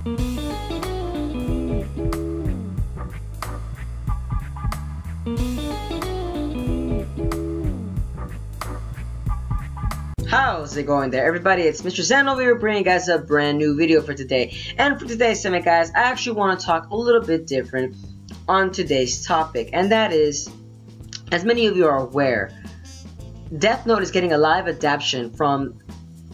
How's it going there, everybody? It's Mr. Zen over here bringing you guys a brand new video for today. And for today's segment, guys, I actually want to talk a little bit different on today's topic. And that is, as many of you are aware, Death Note is getting a live adaptation from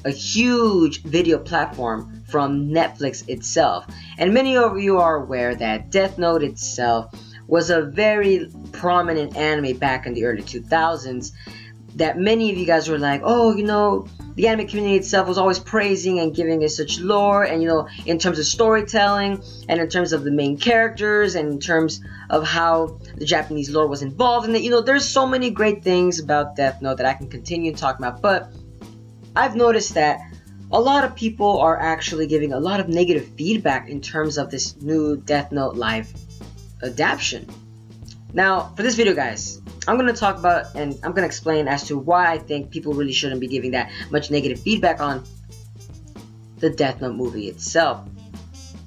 a huge video platform from Netflix itself. And many of you are aware that Death Note itself was a very prominent anime back in the early 2000s. That many of you guys were like, oh, you know, the anime community itself was always praising and giving it such lore, and, you know, in terms of storytelling, and in terms of the main characters, and in terms of how the Japanese lore was involved in it. You know, there's so many great things about Death Note that I can continue talking about, but I've noticed that a lot of people are actually giving a lot of negative feedback in terms of this new Death Note live adaptation. Now, for this video, guys, I'm going to talk about and I'm going to explain as to why I think people really shouldn't be giving that much negative feedback on the Death Note movie itself.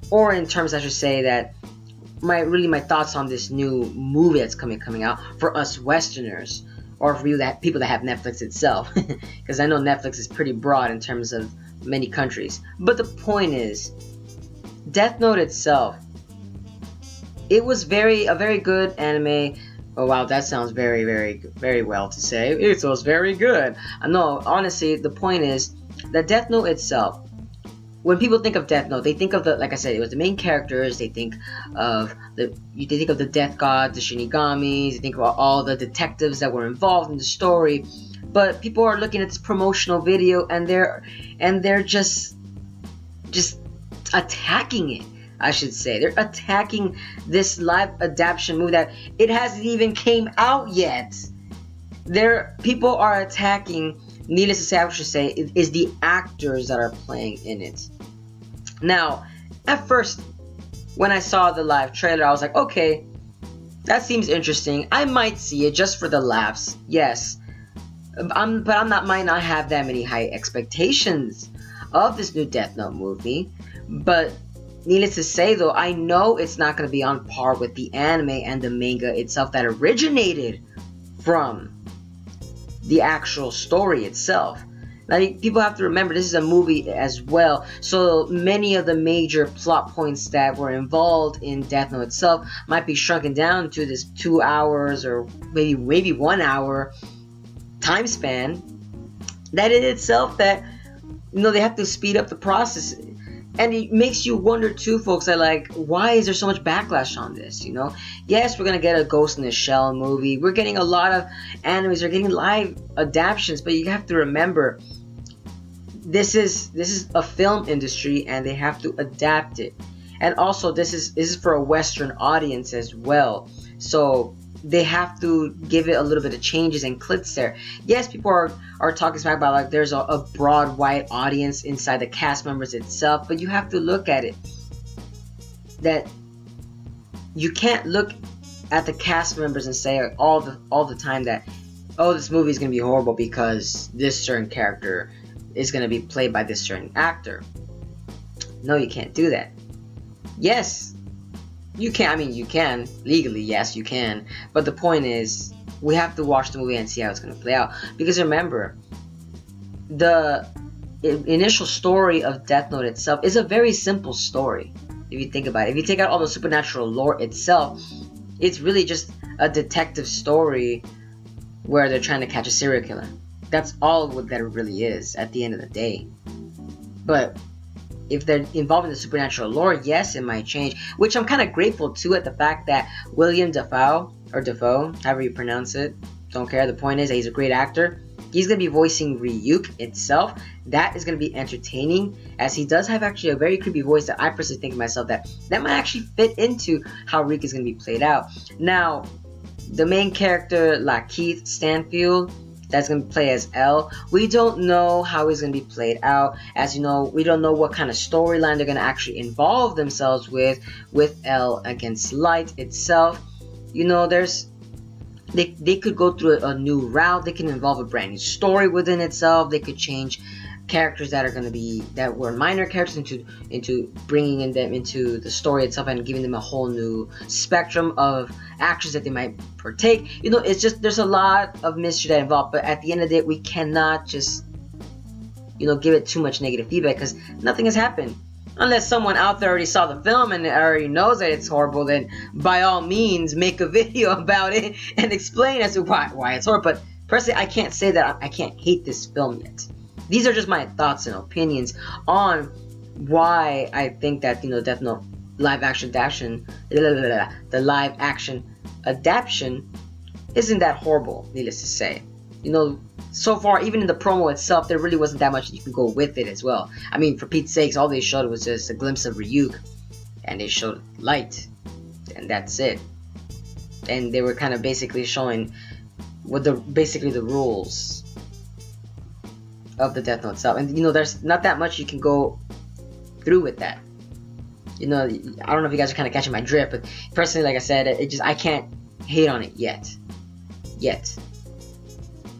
Or in terms, I should say, that my thoughts on this new movie that's coming out for us Westerners, or for you people that have Netflix itself, because I know Netflix is pretty broad in terms of many countries. But the point is, Death Note itself, it was a very good anime. Oh wow, that sounds very well to say. It was very good. No, honestly, the point is that Death Note itself, when people think of Death Note, they think of the, like I said, it was the main characters. They think of the death gods, the shinigamis. They think about all the detectives that were involved in the story. But people are looking at this promotional video and they're just attacking it. I should say they're attacking this live adaptation movie that it hasn't even came out yet. People are attacking, needless to say, I should say, is the actors that are playing in it. Now, at first, when I saw the live trailer, I was like, okay, that seems interesting. I might see it just for the laughs, yes. But might not have that many high expectations of this new Death Note movie. But needless to say, though, I know it's not going to be on par with the anime and the manga itself that originated from the actual story itself. Now, people have to remember, this is a movie as well, so many of the major plot points that were involved in Death Note itself might be shrunken down to this 2 hours or maybe 1 hour time span. That in itself, that, you know, they have to speed up the process. And it makes you wonder too, folks, that like, why is there so much backlash on this, you know? Yes, we're gonna get a Ghost in the Shell movie. We're getting a lot of animes. We're getting live adaptations, but you have to remember, this is a film industry, and they have to adapt it. And also, this is for a Western audience as well. So they have to give it a little bit of changes and clicks there. Yes, people are talking smack about, like, there's a broad white audience inside the cast members itself, but you have to look at it that you can't look at the cast members and say all the time that, oh, this movie is going to be horrible because this certain character is going to be played by this certain actor. No, you can't do that. Yes, you can. I mean, you can legally, yes, you can. But the point is, we have to watch the movie and see how it's going to play out. Because remember, the initial story of Death Note itself is a very simple story. If you think about it, if you take out all the supernatural lore itself, it's really just a detective story where they're trying to catch a serial killer. That's all that it really is at the end of the day. But if they're involved in the supernatural lore, yes, it might change. Which I'm kind of grateful to, at the fact that William Dafoe, or Dafoe, however you pronounce it, don't care. The point is that he's a great actor. He's going to be voicing Ryuk itself. That is going to be entertaining, as he does have actually a very creepy voice that I personally think to myself that might actually fit into how Ryuk is going to be played out. Now, the main character, Lakeith Stanfield, that's going to play as L. We don't know how he's going to be played out. As you know, we don't know what kind of storyline they're going to actually involve themselves with L against Light itself. You know, they could go through a new route. They can involve a brand new story within itself. They could change characters that were minor characters into bringing them into the story itself and giving them a whole new spectrum of actions that they might partake. You know, it's just, there's a lot of mystery that involved, but at the end of the day, we cannot just, you know, give it too much negative feedback, because nothing has happened. Unless someone out there already saw the film and already knows that it's horrible, then by all means make a video about it and explain as to why it's horrible. But personally, I can't say that I can't hate this film yet. These are just my thoughts and opinions on why I think that, you know, Death Note live action adaptation isn't that horrible, needless to say. You know, so far, even in the promo itself, there really wasn't that much you can go with it as well. I mean, for Pete's sakes, all they showed was just a glimpse of Ryuk, and they showed Light, and that's it. And they were kind of basically showing what basically the rules of the Death Note itself. And, you know, there's not that much you can go through with that. You know, I don't know if you guys are kind of catching my drift, but personally, like I said, I can't hate on it yet.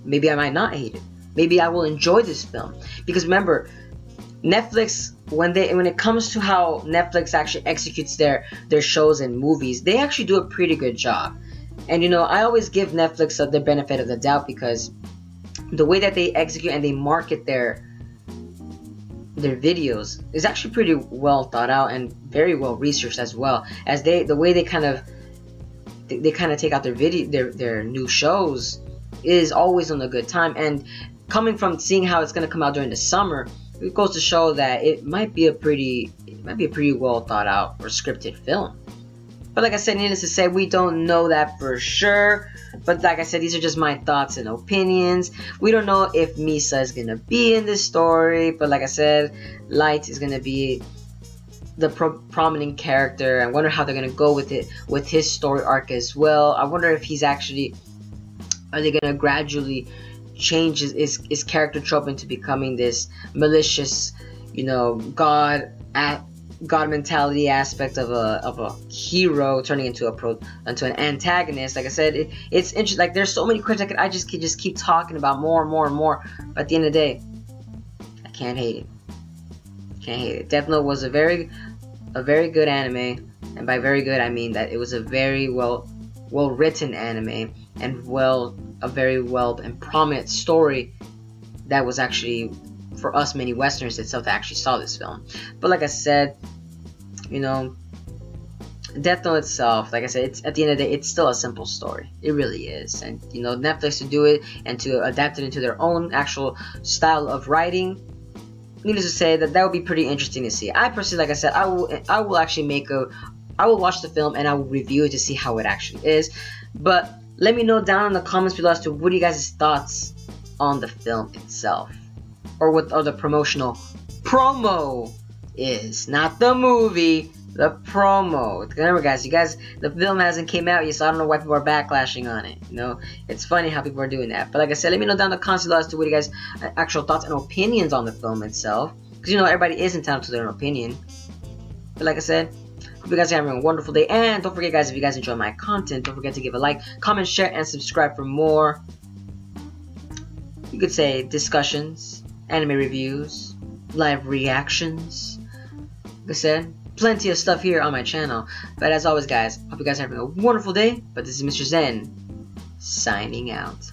Maybe I might not hate it. Maybe I will enjoy this film. Because remember, Netflix, when it comes to how Netflix actually executes their shows and movies, they actually do a pretty good job. And, you know, I always give Netflix the benefit of the doubt, because the way that they execute and they market their videos is actually pretty well thought out and very well researched, as well as the way they kind of take out their new shows is always on a good time. And coming from seeing how it's going to come out during the summer, it goes to show that it might be a pretty well thought out or scripted film. But like I said, needless to say, we don't know that for sure. But like I said, these are just my thoughts and opinions. We don't know if Misa is going to be in this story, but like I said, Light is going to be the prominent character. I wonder how they're going to go with it, with his story arc as well. I wonder if he's actually, are they going to gradually change his character trope into becoming this malicious, you know, god mentality aspect of a hero turning into an antagonist. Like I said, it's interesting. Like, there's so many questions I could just keep talking about more and more and more. But at the end of the day, I can't hate it. Death Note was a very good anime, and by very good I mean that it was a very well written anime, and a very well and prominent story that was actually, for us many Westerners itself, that actually saw this film. But like I said, you know, Death Note itself, like I said, it's, at the end of the day, it's still a simple story. It really is. And, you know, Netflix to do it and to adapt it into their own actual style of writing, needless to say, that would be pretty interesting to see. I personally, like I said, I will actually I will watch the film and I will review it to see how it actually is. But let me know down in the comments below as to what are you guys' thoughts on the film itself, or what the promotional promo is, not the movie, the promo. Remember, guys, the film hasn't came out yet, so I don't know why people are backlashing on it. You know, it's funny how people are doing that. But like I said, let me know down in the comments below as to what you guys' actual thoughts and opinions on the film itself, because, you know, everybody is entitled to their own opinion. But like I said, hope you guys are having a wonderful day. And don't forget, guys, if you guys enjoy my content, don't forget to give a like, comment, share, and subscribe for more, you could say, discussions, anime reviews, live reactions. Like I said, plenty of stuff here on my channel. But as always, guys, hope you guys are having a wonderful day. But this is Mr. Zen, signing out.